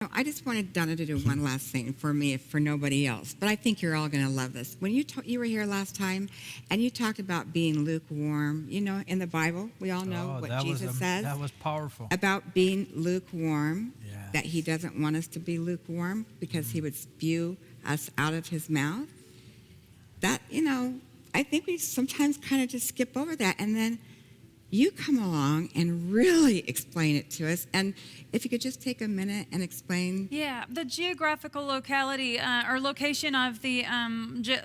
I just wanted Donna to do one last thing for me, if for nobody else. But I think you're all going to love this. When you were here last time, and you talked about being lukewarm, in the Bible, we all know what Jesus says. That was powerful. About being lukewarm, Yes. that he doesn't want us to be lukewarm because he would spew us out of his mouth. That, I think we sometimes kind of just skip over that. And then you come along and really explain it to us. And if you could just take a minute and explain. Yeah, the geographical locality or location of the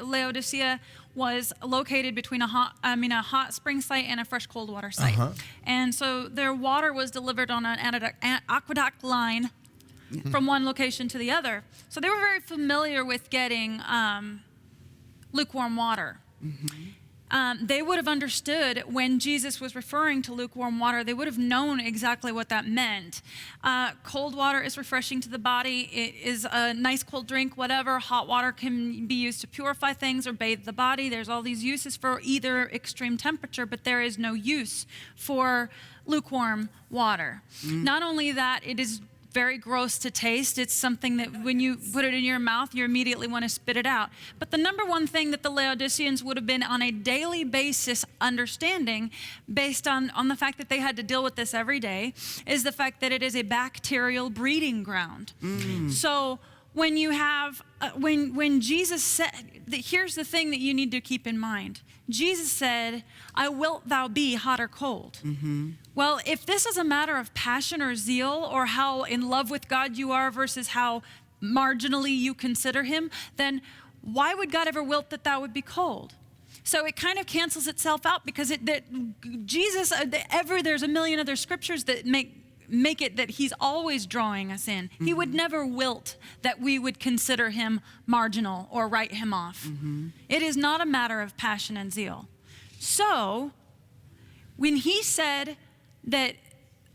Laodicea was located between a hot spring site and a fresh cold water site. And so their water was delivered on an aqueduct line from one location to the other. So they were very familiar with getting lukewarm water. They would have understood when Jesus was referring to lukewarm water. They would have known exactly what that meant. Cold water is refreshing to the body. It is a nice cold drink, whatever. Hot water can be used to purify things or bathe the body. There's all these uses for either extreme temperature, but there is no use for lukewarm water. Not only that, it is very gross to taste. It's something that when you put it in your mouth, you immediately want to spit it out. But the number one thing that the Laodiceans would have been on a daily basis understanding, based on the fact that they had to deal with this every day, is the fact that it is a bacterial breeding ground. So when you have, when Jesus said, here's the thing that you need to keep in mind. Jesus said, "I wilt thou be hot or cold." Well, if this is a matter of passion or zeal, or how in love with God you are versus how marginally you consider him, then why would God ever wilt that thou would be cold? So it kind of cancels itself out, because there's a million other scriptures that make it that he's always drawing us in. He would never wilt that we would consider him marginal or write him off. It is not a matter of passion and zeal. So when he said that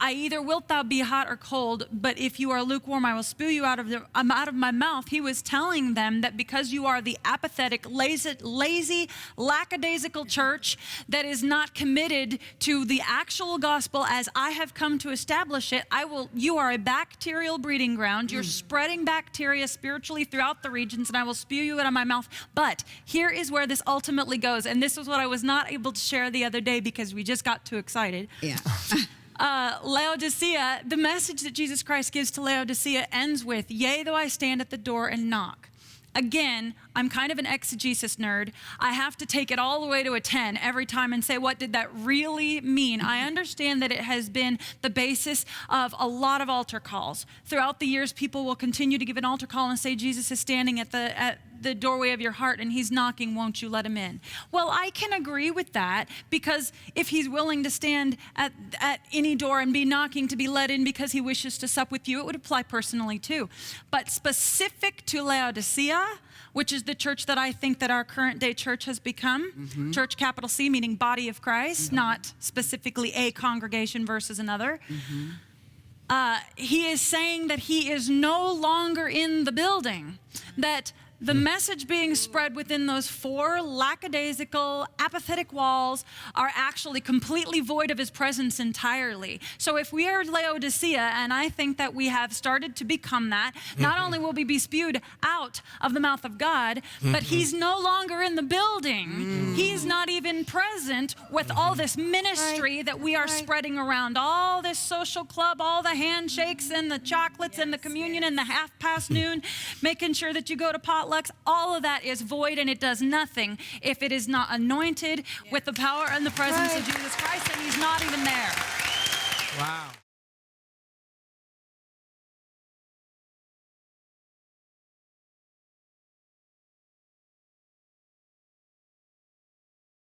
I either wilt thou be hot or cold, but if you are lukewarm, I will spew you out of my mouth. He was telling them that because you are the apathetic, lazy, lackadaisical church that is not committed to the actual gospel as I have come to establish it, you are a bacterial breeding ground. You're spreading bacteria spiritually throughout the regions, and I will spew you out of my mouth. But here is where this ultimately goes, and this is what I was not able to share the other day because we just got too excited. Yeah. Laodicea, the message that Jesus Christ gives to Laodicea ends with, "Yea, though I stand at the door and knock." Again, I'm kind of an exegesis nerd. I have to take it all the way to a 10 every time and say, what did that really mean? I understand that it has been the basis of a lot of altar calls. Throughout the years, people will continue to give an altar call and say, Jesus is standing at the doorway of your heart and he's knocking, won't you let him in? Well, I can agree with that, because if he's willing to stand at any door and be knocking to be let in because he wishes to sup with you, it would apply personally too. But specific to Laodicea, which is the church that I think that our current day church has become, church capital C, meaning body of Christ, not specifically a congregation versus another. He is saying that he is no longer in the building, that the message being spread within those four lackadaisical, apathetic walls are actually completely void of his presence entirely. So if we are Laodicea, and I think that we have started to become that, not only will we be spewed out of the mouth of God, but he's no longer in the building. He's not even present with all this ministry that we are spreading around, all this social club, all the handshakes and the chocolates and the communion and the half past noon, making sure that you go to potlucks. All of that is void, and it does nothing if it is not anointed with the power and the presence of Jesus Christ, and he's not even there.